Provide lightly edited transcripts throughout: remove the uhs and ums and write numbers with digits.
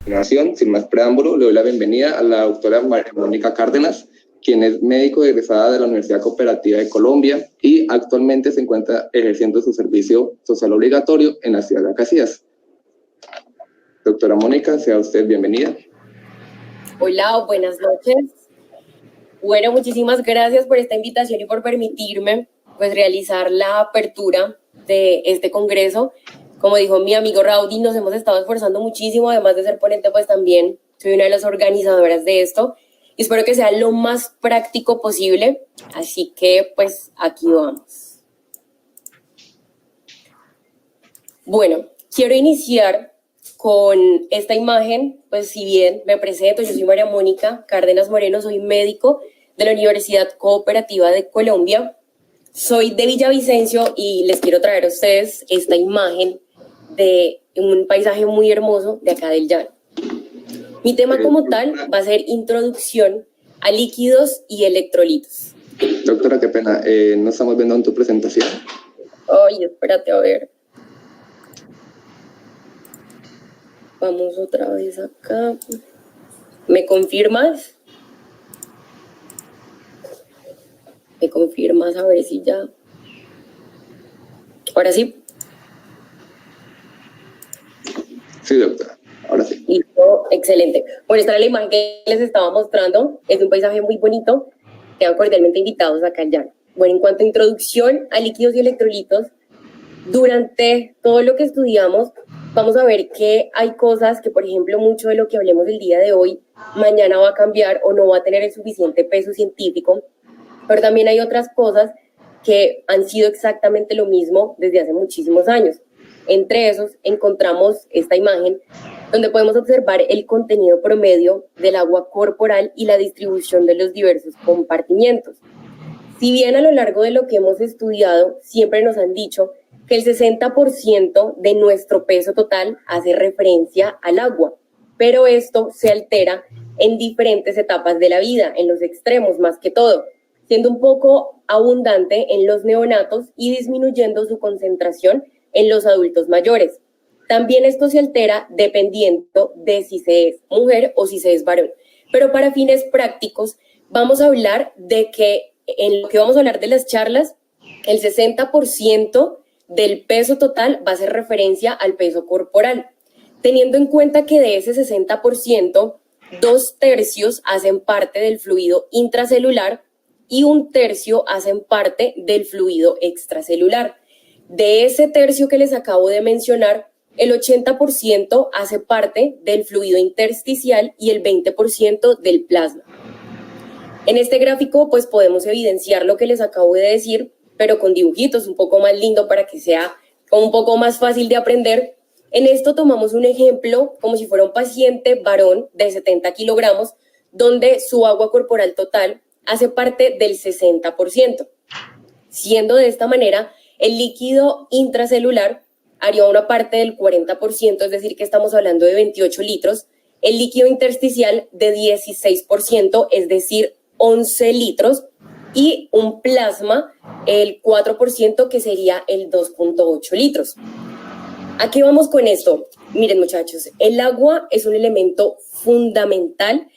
continuación, sin más preámbulo, le doy la bienvenida a la doctora María Mónica Cárdenas, quien es médico egresada de la Universidad Cooperativa de Colombia y actualmente se encuentra ejerciendo su servicio social obligatorio en la ciudad de Casillas. Doctora Mónica, sea usted bienvenida. Hola, buenas noches. Bueno, muchísimas gracias por esta invitación y por permitirme realizar la apertura de este congreso. Como dijo mi amigo Raudy, nos hemos estado esforzando muchísimo, además de ser ponente, pues también soy una de las organizadoras de esto y espero que sea lo más práctico posible, así que pues aquí vamos. Bueno, quiero iniciar con esta imagen, pues si bien me presento, yo soy María Mónica Cárdenas Moreno, soy médico de la Universidad Cooperativa de Colombia, soy de Villavicencio y les quiero traer a ustedes esta imagen de un paisaje muy hermoso de acá del llano. Mi tema como tal va a ser introducción a líquidos y electrolitos. Doctora, qué pena, no estamos viendo en tu presentación. Ay, espérate, a ver. Vamos otra vez acá. ¿Me confirmas? ¿Me confirmas? A ver si ya... Ahora sí. Sí, doctora, ahora sí. Listo, excelente. Bueno, esta era la imagen que les estaba mostrando. Es un paisaje muy bonito. Quedan cordialmente invitados acá al llano. Bueno, en cuanto a introducción a líquidos y electrolitos, durante todo lo que estudiamos, vamos a ver que hay cosas que, por ejemplo, mucho de lo que hablemos el día de hoy, mañana va a cambiar o no va a tener el suficiente peso científico, pero también hay otras cosas que han sido exactamente lo mismo desde hace muchísimos años. Entre esos encontramos esta imagen donde podemos observar el contenido promedio del agua corporal y la distribución de los diversos compartimientos. Si bien a lo largo de lo que hemos estudiado siempre nos han dicho que el 60% de nuestro peso total hace referencia al agua, pero esto se altera en diferentes etapas de la vida, en los extremos más que todo, siendo un poco abundante en los neonatos y disminuyendo su concentración en los adultos mayores. También esto se altera dependiendo de si se es mujer o si se es varón. Pero para fines prácticos, vamos a hablar de que en lo que vamos a hablar de las charlas, el 60% del peso total va a hacer referencia al peso corporal, teniendo en cuenta que de ese 60%, 2/3 hacen parte del fluido intracelular y 1/3 hacen parte del fluido extracelular. De ese tercio que les acabo de mencionar, el 80% hace parte del fluido intersticial y el 20% del plasma. En este gráfico pues podemos evidenciar lo que les acabo de decir, pero con dibujitos un poco más lindo para que sea un poco más fácil de aprender. En esto tomamos un ejemplo como si fuera un paciente varón de 70 kilogramos, donde su agua corporal total hace parte del 60%. Siendo de esta manera, el líquido intracelular haría una parte del 40%, es decir, que estamos hablando de 28 litros, el líquido intersticial de 16%, es decir, 11 litros, y un plasma, el 4%, que sería el 2.8 litros. ¿A qué vamos con esto? Miren, muchachos, el agua es un elemento fundamental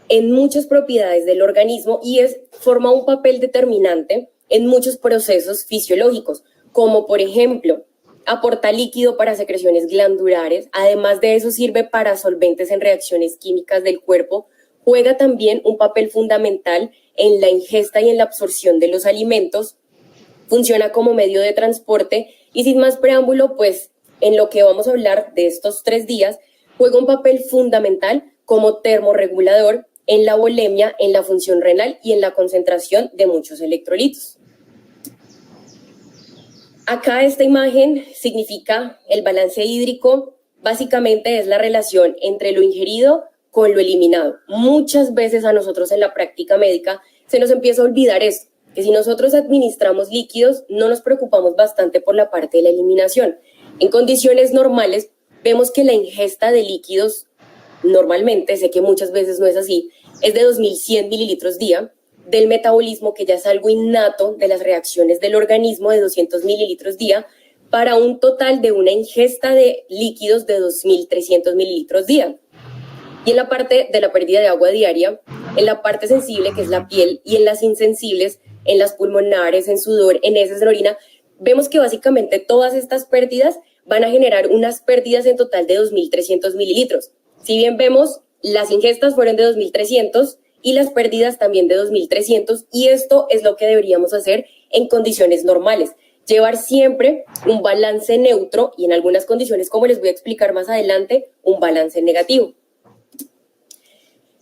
en muchas propiedades del organismo y forma un papel determinante en muchos procesos fisiológicos, como por ejemplo, aporta líquido para secreciones glandulares, además de eso sirve para solventes en reacciones químicas del cuerpo, juega también un papel fundamental en la ingesta y en la absorción de los alimentos, funciona como medio de transporte y sin más preámbulo, pues en lo que vamos a hablar de estos 3 días, juega un papel fundamental como termorregulador en la volemia, en la función renal y en la concentración de muchos electrolitos. Acá esta imagen significa el balance hídrico, básicamente es la relación entre lo ingerido con lo eliminado. Muchas veces a nosotros en la práctica médica se nos empieza a olvidar esto, que si nosotros administramos líquidos no nos preocupamos bastante por la parte de la eliminación. En condiciones normales vemos que la ingesta de líquidos normalmente, sé que muchas veces no es así, es de 2100 mililitros día, del metabolismo, que ya es algo innato de las reacciones del organismo, de 200 mililitros día, para un total de una ingesta de líquidos de 2300 mililitros día. y en la parte de la pérdida de agua diaria, en la parte sensible, que es la piel, y en las insensibles, en las pulmonares, en sudor, en heces, en orina, vemos que básicamente todas estas pérdidas van a generar unas pérdidas en total de 2.300 mililitros. Si bien vemos, las ingestas fueron de 2.300 y las pérdidas también de 2.300, y esto es lo que deberíamos hacer en condiciones normales. Llevar siempre un balance neutro y en algunas condiciones, como les voy a explicar más adelante, un balance negativo.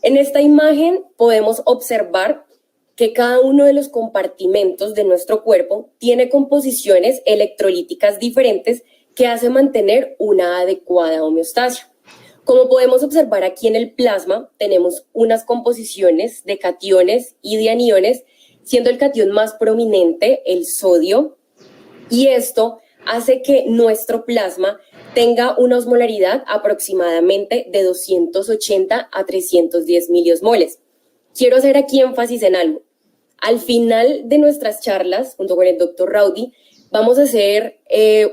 En esta imagen podemos observar que cada uno de los compartimentos de nuestro cuerpo tiene composiciones electrolíticas diferentes que hace mantener una adecuada homeostasia. Como podemos observar aquí en el plasma, tenemos unas composiciones de cationes y de aniones, siendo el catión más prominente el sodio, y esto hace que nuestro plasma tenga una osmolaridad aproximadamente de 280 a 310 miliosmoles. Quiero hacer aquí énfasis en algo. Al final de nuestras charlas, junto con el doctor Raudy, vamos a hacer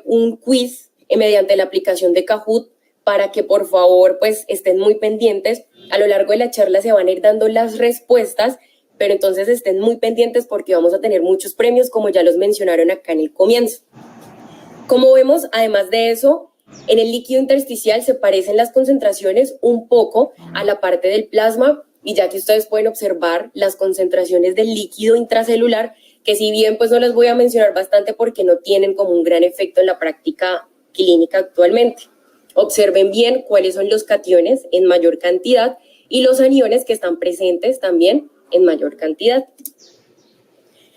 un quiz mediante la aplicación de Kahoot para que por favor pues estén muy pendientes. A lo largo de la charla se van a ir dando las respuestas, pero entonces estén muy pendientes porque vamos a tener muchos premios, como ya los mencionaron acá en el comienzo. Como vemos, además de eso, en el líquido intersticial se parecen las concentraciones un poco a la parte del plasma, y ya que ustedes pueden observar las concentraciones del líquido intracelular, que si bien pues no las voy a mencionar bastante porque no tienen como un gran efecto en la práctica clínica actualmente. Observen bien cuáles son los cationes en mayor cantidad y los aniones que están presentes también en mayor cantidad.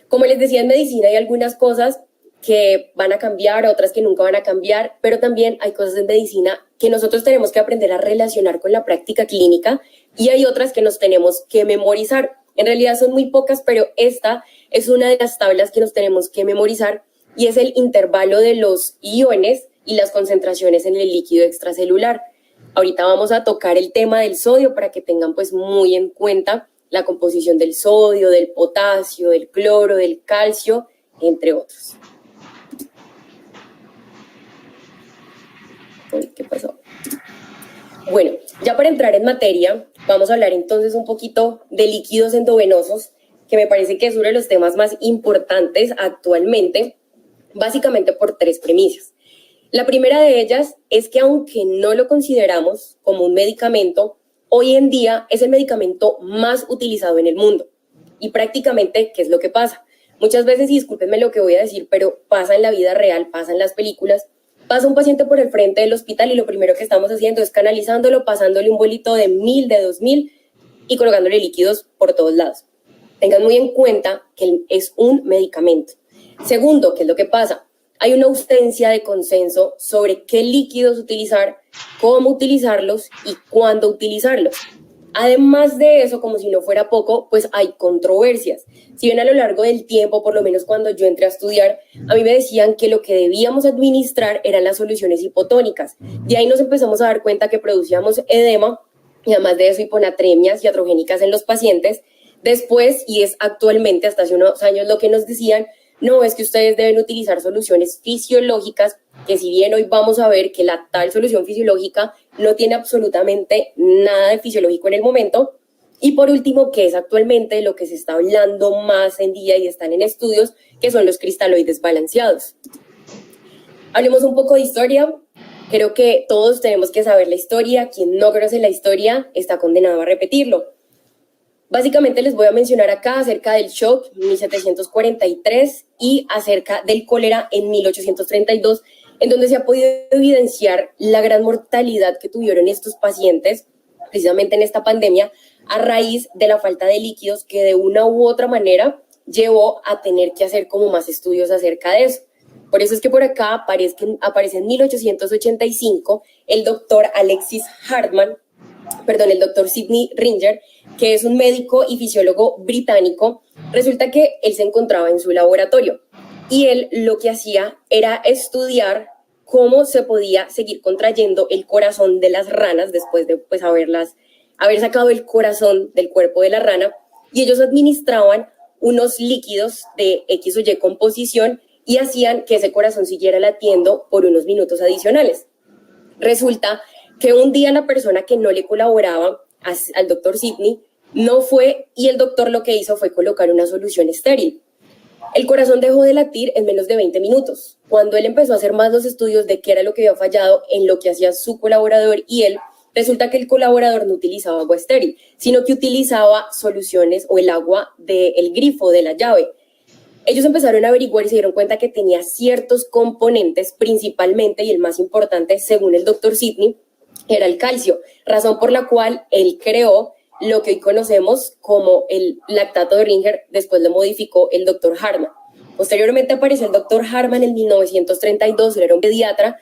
Como les decía, en medicina hay algunas cosas que van a cambiar, otras que nunca van a cambiar, pero también hay cosas en medicina que nosotros tenemos que aprender a relacionar con la práctica clínica y hay otras que nos tenemos que memorizar. En realidad son muy pocas, pero esta es una de las tablas que nos tenemos que memorizar y es el intervalo de los iones y las concentraciones en el líquido extracelular. Ahorita vamos a tocar el tema del sodio para que tengan pues muy en cuenta la composición del sodio, del potasio, del cloro, del calcio, entre otros. ¿Qué pasó? Bueno, ya para entrar en materia, vamos a hablar entonces un poquito de líquidos endovenosos, que me parece que es uno de los temas más importantes actualmente, básicamente por tres premisas. La primera de ellas es que aunque no lo consideramos como un medicamento, hoy en día es el medicamento más utilizado en el mundo. Y prácticamente, ¿qué es lo que pasa? Muchas veces, y discúlpenme lo que voy a decir, pero pasa en la vida real, pasa en las películas, pasa un paciente por el frente del hospital y lo primero que estamos haciendo es canalizándolo, pasándole un bolito de 1.000, de 2.000 y colocándole líquidos por todos lados. Tengan muy en cuenta que es un medicamento. Segundo, ¿qué es lo que pasa? Hay una ausencia de consenso sobre qué líquidos utilizar, cómo utilizarlos y cuándo utilizarlos. Además de eso, como si no fuera poco, pues hay controversias. Si bien a lo largo del tiempo, por lo menos cuando yo entré a estudiar, a mí me decían que lo que debíamos administrar eran las soluciones hipotónicas. De ahí nos empezamos a dar cuenta que producíamos edema y además de eso hiponatremias iatrogénicas en los pacientes. Después, y es actualmente hasta hace unos años lo que nos decían, no, es que ustedes deben utilizar soluciones fisiológicas, que si bien hoy vamos a ver que la tal solución fisiológica no tiene absolutamente nada de fisiológico en el momento. Y por último, que es actualmente lo que se está hablando más en día y están en estudios, que son los cristaloides balanceados. Hablemos un poco de historia. Creo que todos tenemos que saber la historia. Quien no conoce la historia está condenado a repetirlo. Básicamente les voy a mencionar acá acerca del shock en 1743 y acerca del cólera en 1832, en donde se ha podido evidenciar la gran mortalidad que tuvieron estos pacientes, precisamente en esta pandemia, a raíz de la falta de líquidos que de una u otra manera llevó a tener que hacer como más estudios acerca de eso. Por eso es que por acá aparece en 1885 el doctor el doctor Sidney Ringer, que es un médico y fisiólogo británico. Resulta que él se encontraba en su laboratorio y él lo que hacía era estudiar cómo se podía seguir contrayendo el corazón de las ranas después de pues, haber sacado el corazón del cuerpo de la rana, y ellos administraban unos líquidos de X o Y composición y hacían que ese corazón siguiera latiendo por unos minutos adicionales. Resulta que un día la persona que no le colaboraba al doctor Sidney no fue, y el doctor lo que hizo fue colocar una solución estéril. El corazón dejó de latir en menos de 20 minutos. Cuando él empezó a hacer más los estudios de qué era lo que había fallado en lo que hacía su colaborador y él, resulta que el colaborador no utilizaba agua estéril, sino que utilizaba soluciones o el agua del grifo, de la llave. Ellos empezaron a averiguar y se dieron cuenta que tenía ciertos componentes, principalmente, y el más importante, según el doctor Sidney, era el calcio, razón por la cual él creó lo que hoy conocemos como el lactato de Ringer, después lo modificó el doctor Harman. Posteriormente apareció el doctor Harman en 1932, él era un pediatra,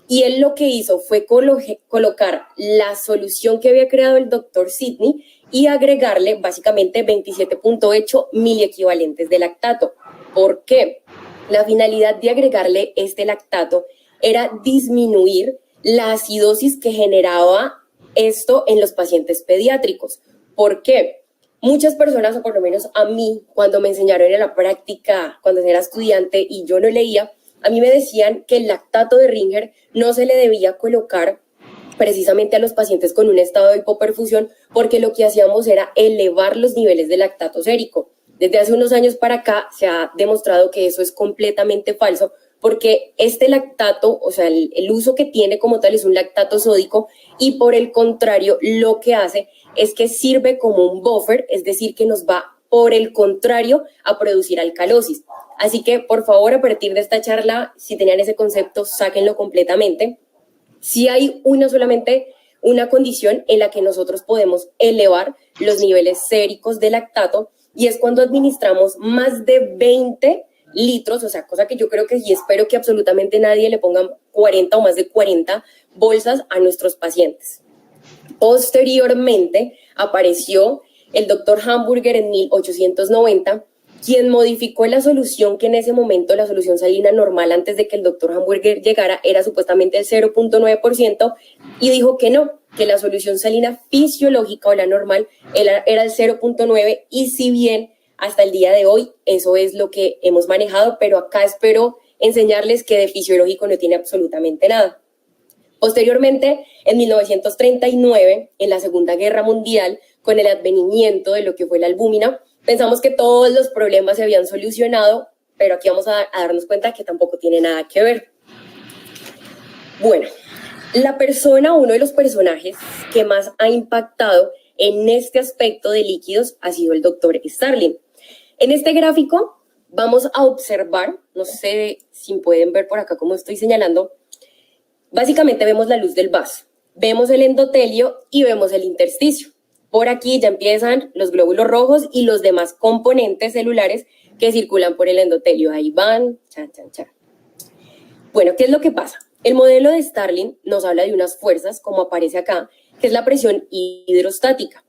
y él lo que hizo fue colocar la solución que había creado el doctor Sidney y agregarle básicamente 27.8 miliequivalentes de lactato. ¿Por qué? La finalidad de agregarle este lactato era disminuir la acidosis que generaba esto en los pacientes pediátricos. ¿Por qué? Muchas personas, o por lo menos a mí, cuando me enseñaron en la práctica, cuando era estudiante y yo no leía, a mí me decían que el lactato de Ringer no se le debía colocar precisamente a los pacientes con un estado de hipoperfusión, porque lo que hacíamos era elevar los niveles de lactato sérico. Desde hace unos años para acá se ha demostrado que eso es completamente falso, porque este lactato, o sea, el uso que tiene como tal es un lactato sódico, y por el contrario lo que hace es que sirve como un buffer, es decir, que nos va por el contrario a producir alcalosis. Así que, por favor, a partir de esta charla, si tenían ese concepto, sáquenlo completamente. Si hay solamente una condición en la que nosotros podemos elevar los niveles séricos de lactato, y es cuando administramos más de 20 litros, o sea, cosa que yo creo que y espero que absolutamente nadie le ponga 40 o más de 40 bolsas a nuestros pacientes. Posteriormente apareció el doctor Hamburger en 1890, quien modificó la solución que en ese momento, la solución salina normal antes de que el doctor Hamburger llegara, era supuestamente el 0.9%, y dijo que no, que la solución salina fisiológica o la normal era el 0.9%, y si bien hasta el día de hoy eso es lo que hemos manejado, pero acá espero enseñarles que de fisiológico no tiene absolutamente nada. Posteriormente, en 1939, en la Segunda Guerra Mundial, con el advenimiento de lo que fue la albúmina, pensamos que todos los problemas se habían solucionado, pero aquí vamos a darnos cuenta que tampoco tiene nada que ver. Bueno, uno de los personajes que más ha impactado en este aspecto de líquidos ha sido el doctor Starling. En este gráfico vamos a observar, no sé si pueden ver por acá como estoy señalando, básicamente vemos la luz del vaso, vemos el endotelio y vemos el intersticio. Por aquí ya empiezan los glóbulos rojos y los demás componentes celulares que circulan por el endotelio. Ahí van, chan, chan, chan. Bueno, ¿qué es lo que pasa? El modelo de Starling nos habla de unas fuerzas, como aparece acá, que es la presión hidrostática.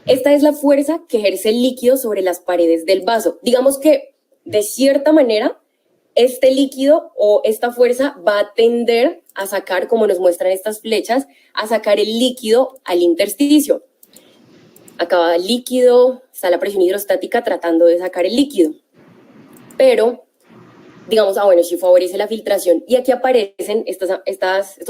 Esta es la fuerza que ejerce el líquido sobre las paredes del vaso. Digamos que, de cierta manera, este líquido o esta fuerza va a tender a sacar, como nos muestran estas flechas, a sacar el líquido al intersticio. Acá va el líquido, está la presión hidrostática tratando de sacar el líquido. Pero, digamos, sí favorece la filtración. Y aquí aparecen estos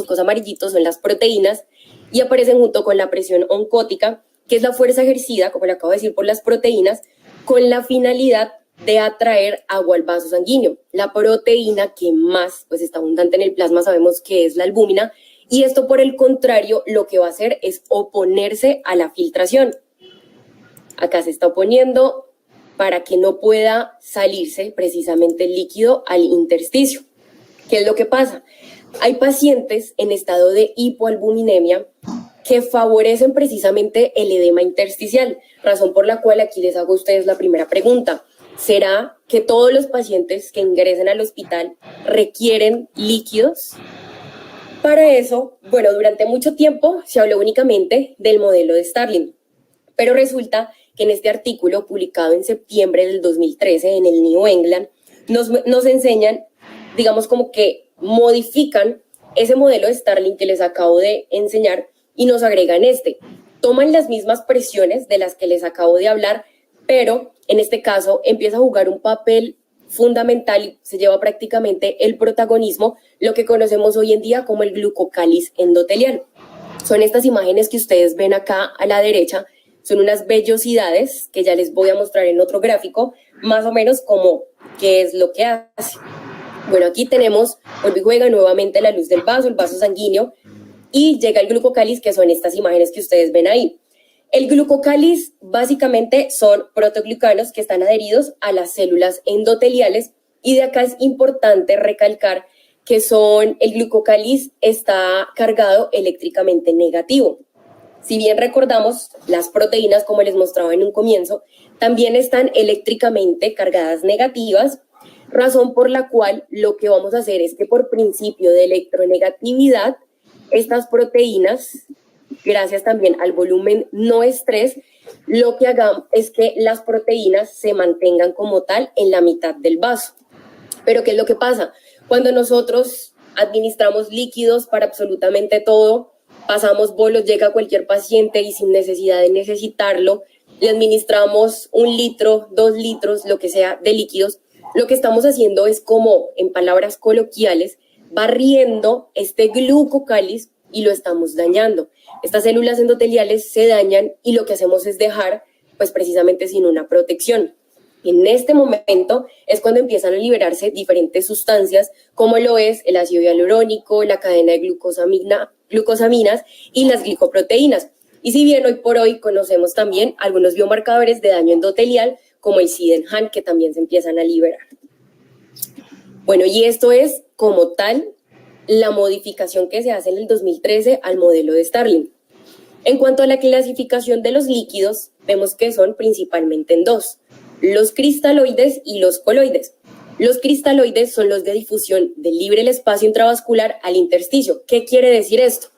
cosas amarillitos, son las proteínas, y aparecen junto con la presión oncótica, que es la fuerza ejercida, como le acabo de decir, por las proteínas, con la finalidad de atraer agua al vaso sanguíneo. La proteína que más está abundante en el plasma sabemos que es la albúmina, y esto, por el contrario, lo que va a hacer es oponerse a la filtración. Acá se está oponiendo para que no pueda salirse precisamente el líquido al intersticio. ¿Qué es lo que pasa? Hay pacientes en estado de hipoalbuminemia que favorecen precisamente el edema intersticial, razón por la cual aquí les hago a ustedes la primera pregunta. ¿Será que todos los pacientes que ingresen al hospital requieren líquidos? Para eso, durante mucho tiempo se habló únicamente del modelo de Starling, pero resulta que en este artículo publicado en septiembre del 2013 en el New England nos enseñan, digamos, como que modifican ese modelo de Starling que les acabo de enseñar y nos agregan toman las mismas presiones de las que les acabo de hablar, pero en este caso empieza a jugar un papel fundamental y se lleva prácticamente el protagonismo, lo que conocemos hoy en día como el glucocáliz endotelial. Son estas imágenes que ustedes ven acá a la derecha, son unas vellosidades que ya les voy a mostrar en otro gráfico, más o menos como qué es lo que hace. Bueno, aquí tenemos, vuelve y juega nuevamente la luz del vaso, el vaso sanguíneo, y llega el glucocáliz, que son estas imágenes que ustedes ven ahí. El glucocáliz básicamente son proteoglucanos que están adheridos a las células endoteliales, y de acá es importante recalcar que el glucocáliz está cargado eléctricamente negativo. Si bien recordamos, las proteínas, como les mostraba en un comienzo, también están eléctricamente cargadas negativas, razón por la cual lo que vamos a hacer es que por principio de electronegatividad, estas proteínas, gracias también al volumen no estrés, lo que hagamos es que las proteínas se mantengan como tal en la mitad del vaso. Pero ¿qué es lo que pasa? Cuando nosotros administramos líquidos para absolutamente todo, pasamos bolos, llega cualquier paciente y sin necesidad de necesitarlo, le administramos 1 litro, 2 litros, lo que sea, de líquidos, lo que estamos haciendo es como, en palabras coloquiales, barriendo este glucocáliz y lo estamos dañando. Estas células endoteliales se dañan y lo que hacemos es dejar, pues precisamente sin una protección. En este momento es cuando empiezan a liberarse diferentes sustancias, como lo es el ácido hialurónico, la cadena de glucosaminas y las glicoproteínas. Y si bien hoy por hoy conocemos también algunos biomarcadores de daño endotelial, como el Sydenham, que también se empiezan a liberar. Bueno, y esto es como tal la modificación que se hace en el 2013 al modelo de Starling. En cuanto a la clasificación de los líquidos, vemos que son principalmente en dos: los cristaloides y los coloides. Los cristaloides son los de difusión del libre el espacio intravascular al intersticio. ¿Qué quiere decir esto?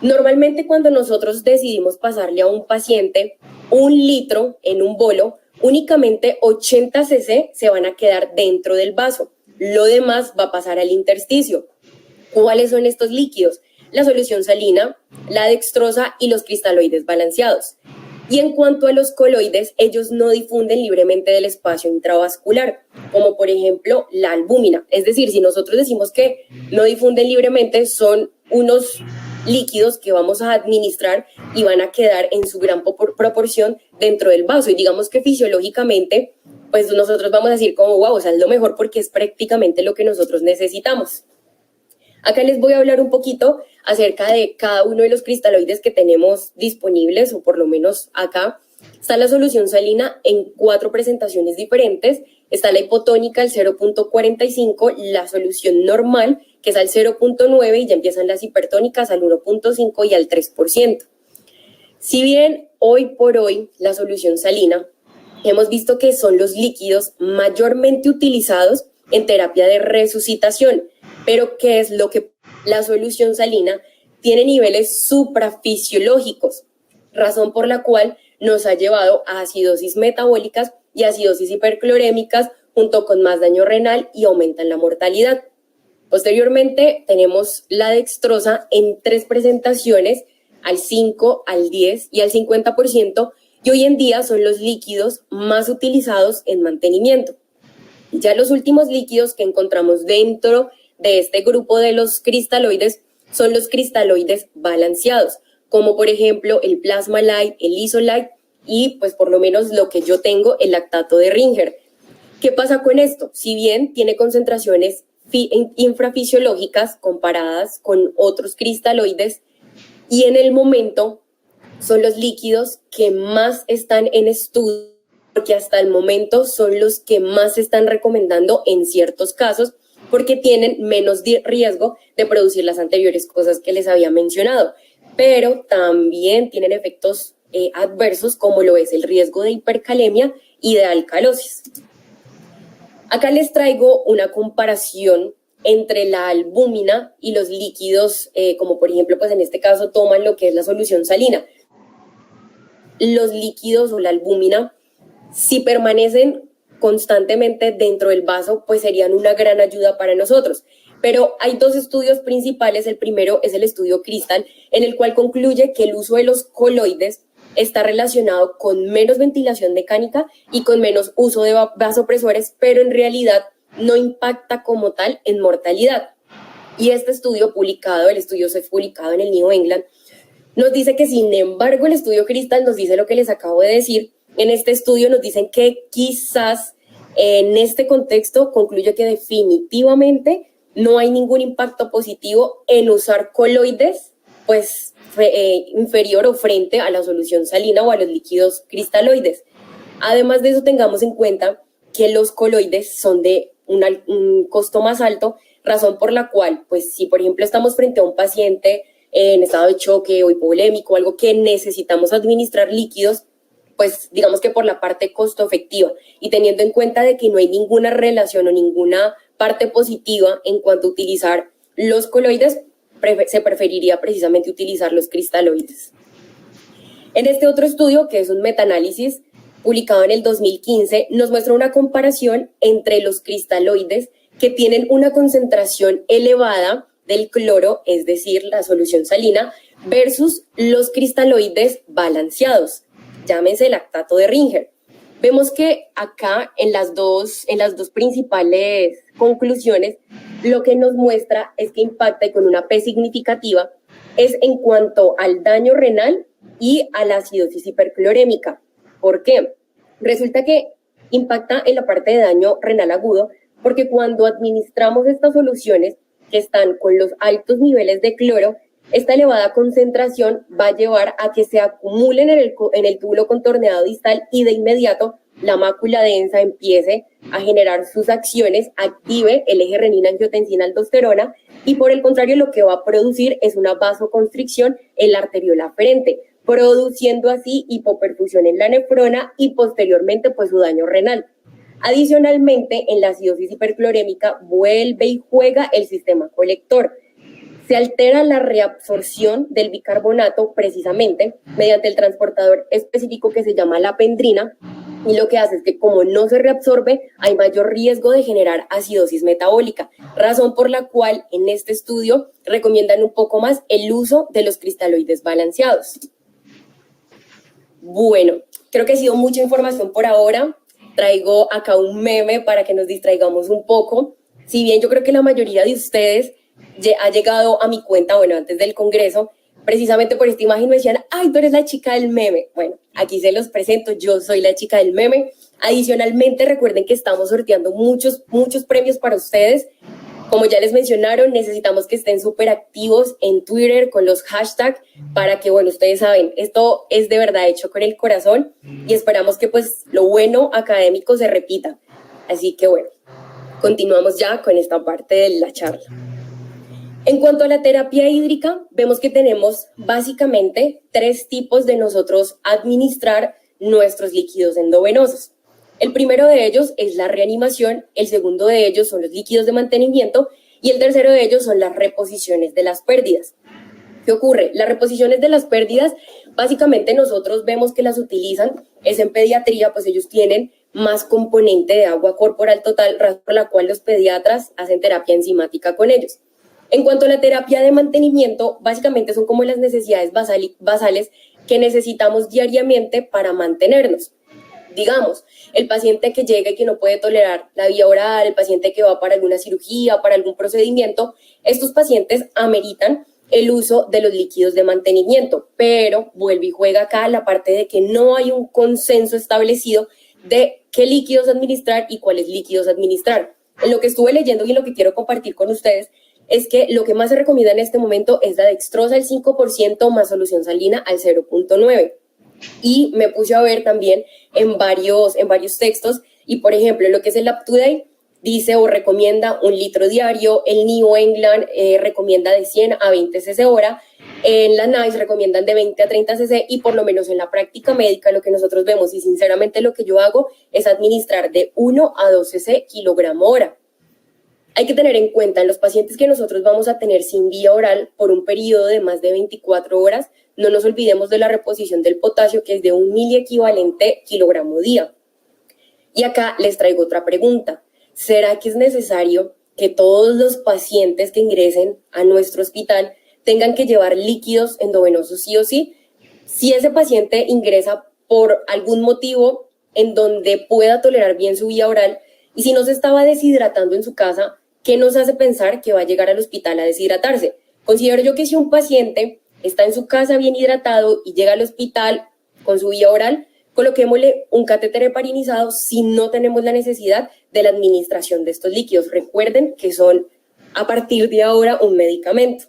Normalmente cuando nosotros decidimos pasarle a un paciente 1 litro en un bolo, únicamente 80 cc se van a quedar dentro del vaso. Lo demás va a pasar al intersticio. ¿Cuáles son estos líquidos? La solución salina, la dextrosa y los cristaloides balanceados. Y en cuanto a los coloides, ellos no difunden libremente del espacio intravascular, como por ejemplo la albúmina. Es decir, si nosotros decimos que no difunden libremente, son unos líquidos que vamos a administrar y van a quedar en su gran proporción dentro del vaso. Y digamos que fisiológicamente, pues nosotros vamos a decir como, wow, o sea, es lo mejor porque es prácticamente lo que nosotros necesitamos. Acá les voy a hablar un poquito acerca de cada uno de los cristaloides que tenemos disponibles, o por lo menos acá. Está la solución salina en 4 presentaciones diferentes. Está la hipotónica al 0.45, la solución normal, que es al 0.9, y ya empiezan las hipertónicas al 1.5 y al 3%. Si bien hoy por hoy la solución salina, hemos visto que son los líquidos mayormente utilizados en terapia de resucitación, pero ¿qué es lo que la solución salina tiene? Niveles suprafisiológicos, razón por la cual nos ha llevado a acidosis metabólicas y acidosis hiperclorémicas, junto con más daño renal, y aumentan la mortalidad. Posteriormente tenemos la dextrosa en 3 presentaciones, al 5, al 10 y al 50%, y hoy en día son los líquidos más utilizados en mantenimiento. Ya los últimos líquidos que encontramos dentro de este grupo de los cristaloides son los cristaloides balanceados, como por ejemplo el Plasma Light, el Isolight y pues por lo menos lo que yo tengo, el lactato de Ringer. ¿Qué pasa con esto? Si bien tiene concentraciones infrafisiológicas comparadas con otros cristaloides, y en el momento son los líquidos que más están en estudio, porque hasta el momento son los que más se están recomendando en ciertos casos, porque tienen menos riesgo de producir las anteriores cosas que les había mencionado, pero también tienen efectos adversos, como lo es el riesgo de hipercalemia y de alcalosis. Acá les traigo una comparación entre la albúmina y los líquidos, como por ejemplo, pues en este caso toman lo que es la solución salina. Los líquidos o la albúmina, si permanecen constantemente dentro del vaso, pues serían una gran ayuda para nosotros. Pero hay 2 estudios principales. El primero es el estudio Crystal, en el cual concluye que el uso de los coloides está relacionado con menos ventilación mecánica y con menos uso de vasopresores, pero en realidad no impacta como tal en mortalidad. Y este estudio publicado, el estudio se ha publicado en el New England, Nos dice que, sin embargo, el estudio Crystal nos dice lo que les acabo de decir. En este estudio nos dicen que quizás en este contexto concluye que definitivamente no hay ningún impacto positivo en usar coloides, pues inferior o frente a la solución salina o a los líquidos cristaloides. Además de eso, tengamos en cuenta que los coloides son de un costo más alto, razón por la cual, pues si por ejemplo estamos frente a un paciente en estado de choque o hipovolémico, algo que necesitamos administrar líquidos, pues digamos que por la parte costo efectiva y teniendo en cuenta de que no hay ninguna relación o ninguna parte positiva en cuanto a utilizar los coloides, se preferiría precisamente utilizar los cristaloides. En este otro estudio, que es un metaanálisis publicado en el 2015, nos muestra una comparación entre los cristaloides que tienen una concentración elevada del cloro, es decir, la solución salina, versus los cristaloides balanceados, llámese lactato de Ringer. Vemos que acá en las dos principales conclusiones, lo que nos muestra es que impacta y con una P significativa es en cuanto al daño renal y a la acidosis hiperclorémica. ¿Por qué? Resulta que impacta en la parte de daño renal agudo porque cuando administramos estas soluciones que están con los altos niveles de cloro, esta elevada concentración va a llevar a que se acumulen en el túbulo contorneado distal y de inmediato la mácula densa empiece a generar sus acciones, active el eje renina-angiotensina-aldosterona y por el contrario lo que va a producir es una vasoconstricción en la arteriola aferente, produciendo así hipoperfusión en la nefrona y posteriormente pues su daño renal. Adicionalmente, en la acidosis hiperclorémica vuelve y juega el sistema colector. Se altera la reabsorción del bicarbonato precisamente mediante el transportador específico que se llama la pendrina y lo que hace es que como no se reabsorbe hay mayor riesgo de generar acidosis metabólica, razón por la cual en este estudio recomiendan un poco más el uso de los cristaloides balanceados. Bueno, creo que ha sido mucha información por ahora. Traigo acá un meme para que nos distraigamos un poco. Si bien yo creo que la mayoría de ustedes ha llegado a mi cuenta, bueno, antes del congreso, precisamente por esta imagen me decían, ay, tú eres la chica del meme. Bueno, aquí se los presento, yo soy la chica del meme. Adicionalmente, recuerden que estamos sorteando muchos premios para ustedes. Como ya les mencionaron, necesitamos que estén súper activos en Twitter con los hashtags para que, bueno, ustedes saben, esto es de verdad hecho con el corazón y esperamos que pues lo bueno académico se repita. Así que bueno, continuamos ya con esta parte de la charla. En cuanto a la terapia hídrica, vemos que tenemos básicamente 3 tipos de nosotros administrar nuestros líquidos endovenosos. El primero de ellos es la reanimación, el segundo de ellos son los líquidos de mantenimiento y el tercero de ellos son las reposiciones de las pérdidas. ¿Qué ocurre? Las reposiciones de las pérdidas, básicamente nosotros vemos que las utilizan, es en pediatría, pues ellos tienen más componente de agua corporal total, razón por la cual los pediatras hacen terapia enzimática con ellos. En cuanto a la terapia de mantenimiento, básicamente son como las necesidades basales que necesitamos diariamente para mantenernos. Digamos, el paciente que llega y que no puede tolerar la vía oral, el paciente que va para alguna cirugía, para algún procedimiento, estos pacientes ameritan el uso de los líquidos de mantenimiento, pero vuelve y juega acá la parte de que no hay un consenso establecido de qué líquidos administrar y cuáles líquidos administrar. En lo que estuve leyendo y lo que quiero compartir con ustedes es que lo que más se recomienda en este momento es la dextrosa al 5% más solución salina al 0.9%. Y me puse a ver también en varios textos y por ejemplo lo que es el UpToDate dice o recomienda 1 litro diario, el New England recomienda de 100 a 20 cc hora, en la NICE recomiendan de 20 a 30 cc y por lo menos en la práctica médica lo que nosotros vemos y sinceramente lo que yo hago es administrar de 1 a 2 cc kilogramo hora. Hay que tener en cuenta en los pacientes que nosotros vamos a tener sin vía oral por un periodo de más de 24 horas, no nos olvidemos de la reposición del potasio, que es de 1 miliequivalente kilogramo día. Y acá les traigo otra pregunta. ¿Será que es necesario que todos los pacientes que ingresen a nuestro hospital tengan que llevar líquidos endovenosos sí o sí? Si ese paciente ingresa por algún motivo en donde pueda tolerar bien su vía oral y si no se estaba deshidratando en su casa, ¿qué nos hace pensar que va a llegar al hospital a deshidratarse? Considero yo que si un paciente está en su casa bien hidratado y llega al hospital con su vía oral, coloquémosle un catéter heparinizado si no tenemos la necesidad de la administración de estos líquidos. Recuerden que son a partir de ahora un medicamento.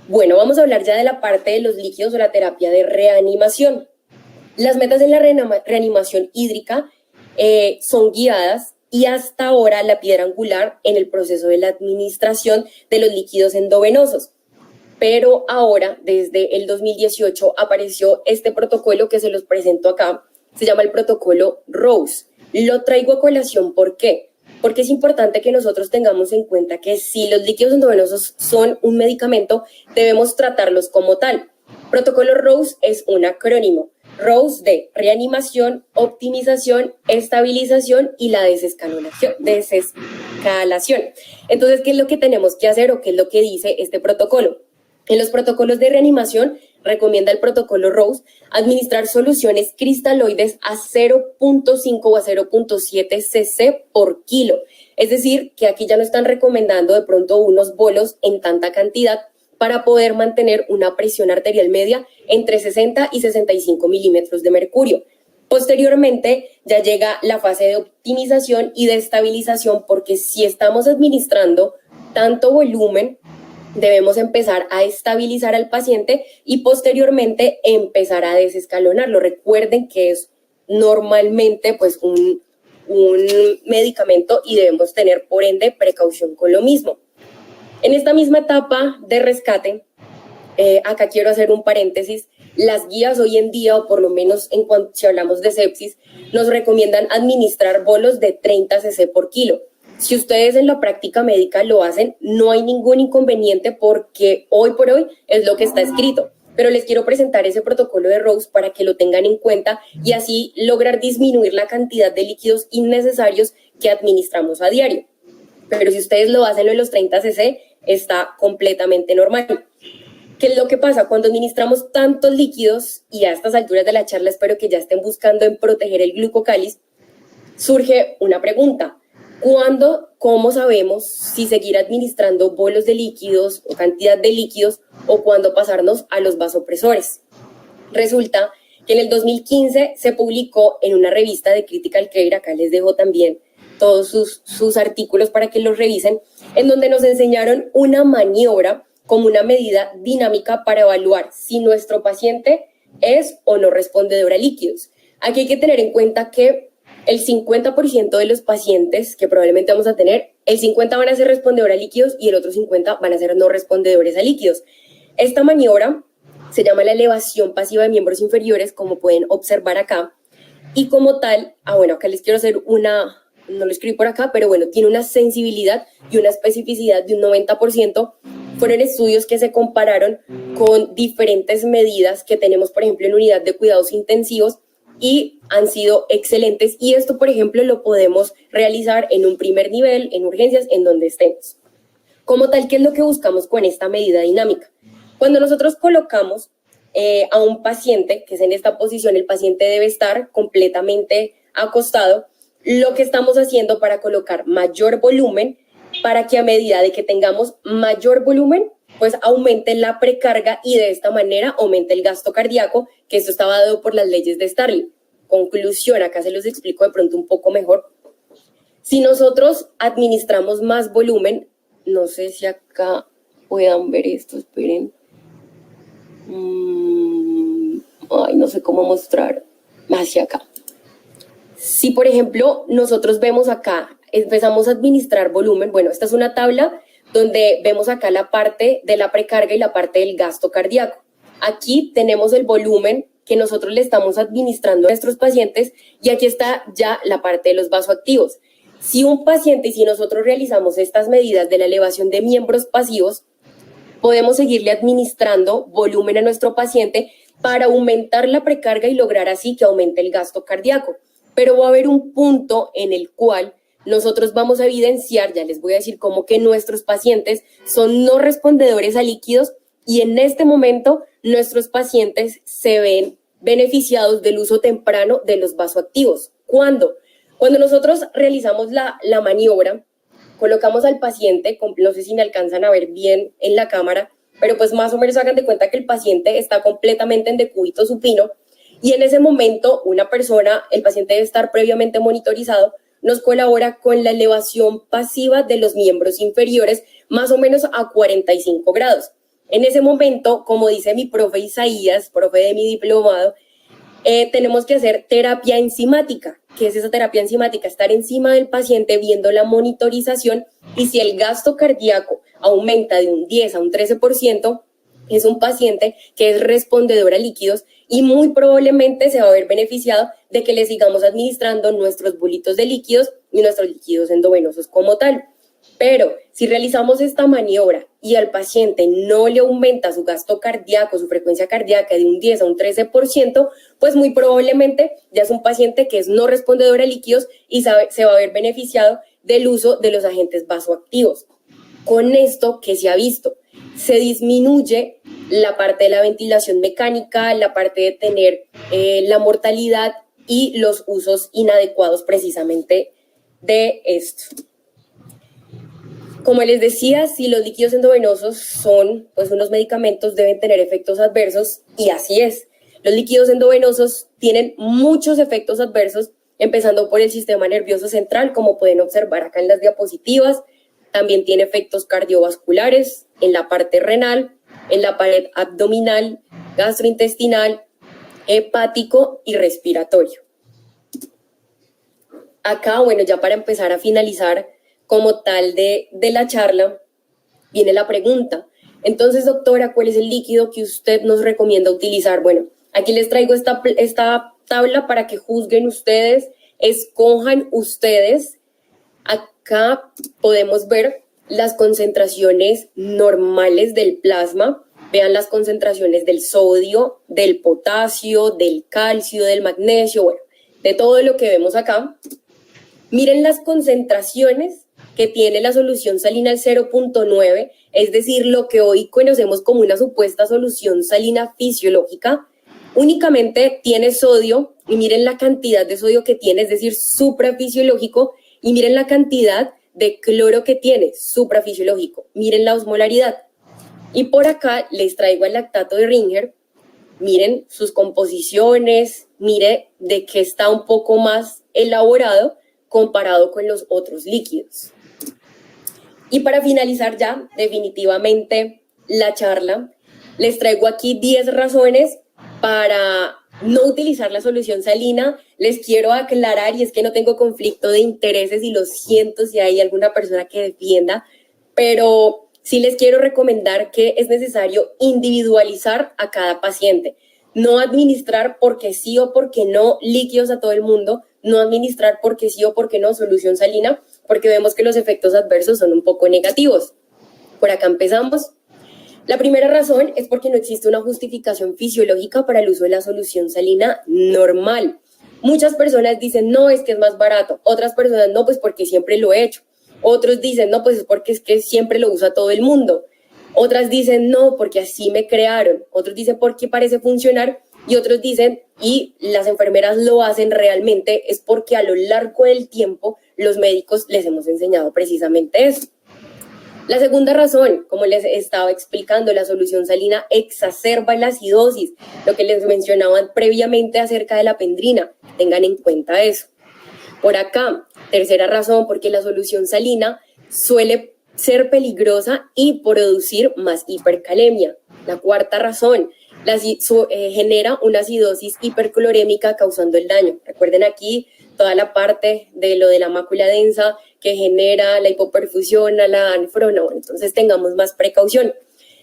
Bueno, vamos a hablar ya de la parte de los líquidos o la terapia de reanimación. Las metas en la reanimación hídrica son guiadas y hasta ahora la piedra angular en el proceso de la administración de los líquidos endovenosos. Pero ahora, desde el 2018, apareció este protocolo que se los presento acá, se llama el protocolo ROSE. Lo traigo a colación, ¿por qué? Porque es importante que nosotros tengamos en cuenta que si los líquidos endovenosos son un medicamento, debemos tratarlos como tal. Protocolo ROSE es un acrónimo. ROSE de reanimación, optimización, estabilización y la desescalación. Entonces, ¿qué es lo que tenemos que hacer o qué es lo que dice este protocolo? En los protocolos de reanimación, recomienda el protocolo ROSE administrar soluciones cristaloides a 0.5 o a 0.7 cc por kilo. Es decir, que aquí ya no están recomendando de pronto unos bolos en tanta cantidad para poder mantener una presión arterial media entre 60 y 65 milímetros de mercurio. Posteriormente ya llega la fase de optimización y de estabilización, porque si estamos administrando tanto volumen, debemos empezar a estabilizar al paciente y posteriormente empezar a desescalonarlo. Recuerden que es normalmente pues un medicamento y debemos tener por ende precaución con lo mismo. En esta misma etapa de rescate, acá quiero hacer un paréntesis, las guías hoy en día, o por lo menos en cuanto si hablamos de sepsis, nos recomiendan administrar bolos de 30 cc por kilo. Si ustedes en la práctica médica lo hacen, no hay ningún inconveniente porque hoy por hoy es lo que está escrito. Pero les quiero presentar ese protocolo de ROSE para que lo tengan en cuenta y así lograr disminuir la cantidad de líquidos innecesarios que administramos a diario. Pero si ustedes lo hacen en los 30 cc, está completamente normal. ¿Qué es lo que pasa? Cuando administramos tantos líquidos, y a estas alturas de la charla espero que ya estén buscando en proteger el glucocáliz, surge una pregunta. ¿Cómo sabemos si seguir administrando bolos de líquidos o cantidad de líquidos o cuándo pasarnos a los vasopresores? Resulta que en el 2015 se publicó en una revista de Critical Care, acá les dejo también todos sus artículos para que los revisen, en donde nos enseñaron una maniobra como una medida dinámica para evaluar si nuestro paciente es o no respondedor a líquidos. Aquí hay que tener en cuenta que el 50% de los pacientes que probablemente vamos a tener, el 50% van a ser respondedores a líquidos y el otro 50% van a ser no respondedores a líquidos. Esta maniobra se llama la elevación pasiva de miembros inferiores, como pueden observar acá, y como tal, bueno, acá les quiero hacer no lo escribí por acá, pero bueno, tiene una sensibilidad y una especificidad de un 90%. Fueron estudios que se compararon con diferentes medidas que tenemos, por ejemplo, en unidad de cuidados intensivos, y han sido excelentes. Y esto, por ejemplo, lo podemos realizar en un primer nivel, en urgencias, en donde estemos. Como tal, ¿qué es lo que buscamos con esta medida dinámica? Cuando nosotros colocamos a un paciente, que es en esta posición, el paciente debe estar completamente acostado. Lo que estamos haciendo para colocar mayor volumen, para que a medida de que tengamos mayor volumen, pues aumente la precarga y de esta manera aumente el gasto cardíaco, que esto estaba dado por las leyes de Starling. Conclusión, acá se los explico de pronto un poco mejor. Si nosotros administramos más volumen, no sé si acá puedan ver esto, esperen. No sé cómo mostrar hacia acá. Si, por ejemplo, nosotros vemos acá, empezamos a administrar volumen, bueno, esta es una tabla donde vemos acá la parte de la precarga y la parte del gasto cardíaco. Aquí tenemos el volumen que nosotros le estamos administrando a nuestros pacientes y aquí está ya la parte de los vasoactivos. Si un paciente y si nosotros realizamos estas medidas de la elevación de miembros pasivos, podemos seguirle administrando volumen a nuestro paciente para aumentar la precarga y lograr así que aumente el gasto cardíaco. Pero va a haber un punto en el cual nosotros vamos a evidenciar, ya les voy a decir cómo que nuestros pacientes son no respondedores a líquidos y en este momento nuestros pacientes se ven beneficiados del uso temprano de los vasoactivos. ¿Cuándo? Cuando nosotros realizamos la maniobra, colocamos al paciente, no sé si me alcanzan a ver bien en la cámara, pero pues más o menos hagan de cuenta que el paciente está completamente en decúbito supino y en ese momento una persona, el paciente debe estar previamente monitorizado, nos colabora con la elevación pasiva de los miembros inferiores más o menos a 45 grados. En ese momento, como dice mi profe Isaías, profe de mi diplomado, tenemos que hacer terapia enzimática. ¿Qué es esa terapia enzimática? Estar encima del paciente viendo la monitorización y si el gasto cardíaco aumenta de un 10 a un 13%, es un paciente que es respondedor a líquidos y muy probablemente se va a ver beneficiado de que le sigamos administrando nuestros bulitos de líquidos y nuestros líquidos endovenosos como tal. Pero si realizamos esta maniobra y al paciente no le aumenta su gasto cardíaco, su frecuencia cardíaca de un 10 a un 13%, pues muy probablemente ya es un paciente que es no respondedor a líquidos y se va a ver beneficiado del uso de los agentes vasoactivos. Con esto, ¿qué se ha visto? Se disminuye la parte de la ventilación mecánica, la parte de tener la mortalidad y los usos inadecuados precisamente de esto. Como les decía, si los líquidos endovenosos son pues, unos medicamentos, deben tener efectos adversos y así es. Los líquidos endovenosos tienen muchos efectos adversos, empezando por el sistema nervioso central, como pueden observar acá en las diapositivas. También tiene efectos cardiovasculares en la parte renal, en la pared abdominal, gastrointestinal, hepático y respiratorio. Acá, bueno, ya para empezar a finalizar como tal de la charla, viene la pregunta. Entonces, doctora, ¿cuál es el líquido que usted nos recomienda utilizar? Bueno, aquí les traigo esta tabla para que juzguen ustedes, escojan ustedes. Acá podemos ver las concentraciones normales del plasma. Vean las concentraciones del sodio, del potasio, del calcio, del magnesio, bueno, de todo lo que vemos acá. Miren las concentraciones que tiene la solución salina al 0.9, es decir, lo que hoy conocemos como una supuesta solución salina fisiológica, únicamente tiene sodio, y miren la cantidad de sodio que tiene, es decir, suprafisiológico, y miren la cantidad de cloro que tiene, suprafisiológico, miren la osmolaridad. Y por acá les traigo el lactato de Ringer, miren sus composiciones, mire de qué está un poco más elaborado comparado con los otros líquidos. Y para finalizar ya definitivamente la charla, les traigo aquí 10 razones para no utilizar la solución salina. Les quiero aclarar, y es que no tengo conflicto de intereses y lo siento si hay alguna persona que defienda, pero sí les quiero recomendar que es necesario individualizar a cada paciente. No administrar porque sí o porque no líquidos a todo el mundo, no administrar porque sí o porque no solución salina, porque vemos que los efectos adversos son un poco negativos. Por acá empezamos. La primera razón es porque no existe una justificación fisiológica para el uso de la solución salina normal. Muchas personas dicen, no, es que es más barato. Otras personas, no, pues porque siempre lo he hecho. Otros dicen, no, pues es porque es que siempre lo usa todo el mundo. Otras dicen, no, porque así me crearon. Otros dicen, porque parece funcionar. Y otros dicen, y las enfermeras lo hacen realmente, es porque a lo largo del tiempo los médicos les hemos enseñado precisamente eso. La segunda razón, como les estaba explicando, la solución salina exacerba la acidosis, lo que les mencionaban previamente acerca de la pendrina. Tengan en cuenta eso. Por acá, tercera razón, porque la solución salina suele ser peligrosa y producir más hipercalemia. La cuarta razón, genera una acidosis hiperclorémica causando el daño. Recuerden aquí toda la parte de lo de la mácula densa que genera la hipoperfusión a la anfrona. Bueno, entonces tengamos más precaución.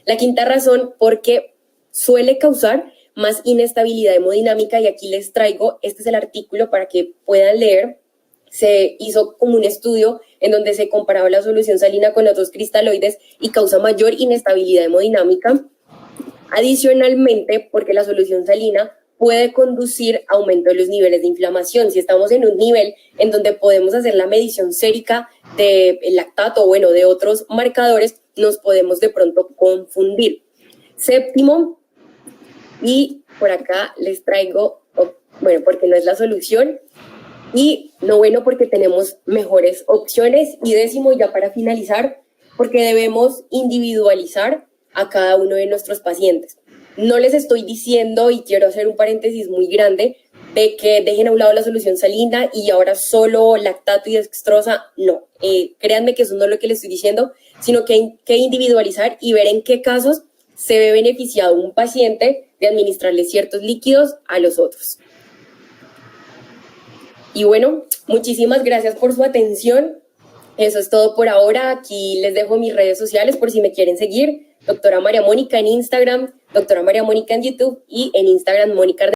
La quinta razón, porque suele causar más inestabilidad hemodinámica, y aquí les traigo, este es el artículo para que puedan leer. Se hizo como un estudio en donde se comparaba la solución salina con otros cristaloides y causa mayor inestabilidad hemodinámica. Adicionalmente, porque la solución salina puede conducir a aumento de los niveles de inflamación. Si estamos en un nivel en donde podemos hacer la medición sérica del lactato o bueno, de otros marcadores, nos podemos de pronto confundir. Séptimo, y por acá les traigo, bueno, porque no es la solución, y noveno, porque tenemos mejores opciones, y décimo, ya para finalizar, porque debemos individualizar a cada uno de nuestros pacientes. No les estoy diciendo, y quiero hacer un paréntesis muy grande, de que dejen a un lado la solución salina y ahora solo lactato y dextrosa. No, créanme que eso no es lo que les estoy diciendo, sino que hay que individualizar y ver en qué casos se ve beneficiado un paciente de administrarle ciertos líquidos a los otros. Y bueno, muchísimas gracias por su atención. Eso es todo por ahora. Aquí les dejo mis redes sociales por si me quieren seguir. Doctora María Mónica en Instagram, Doctora María Mónica en YouTube y en Instagram Mónica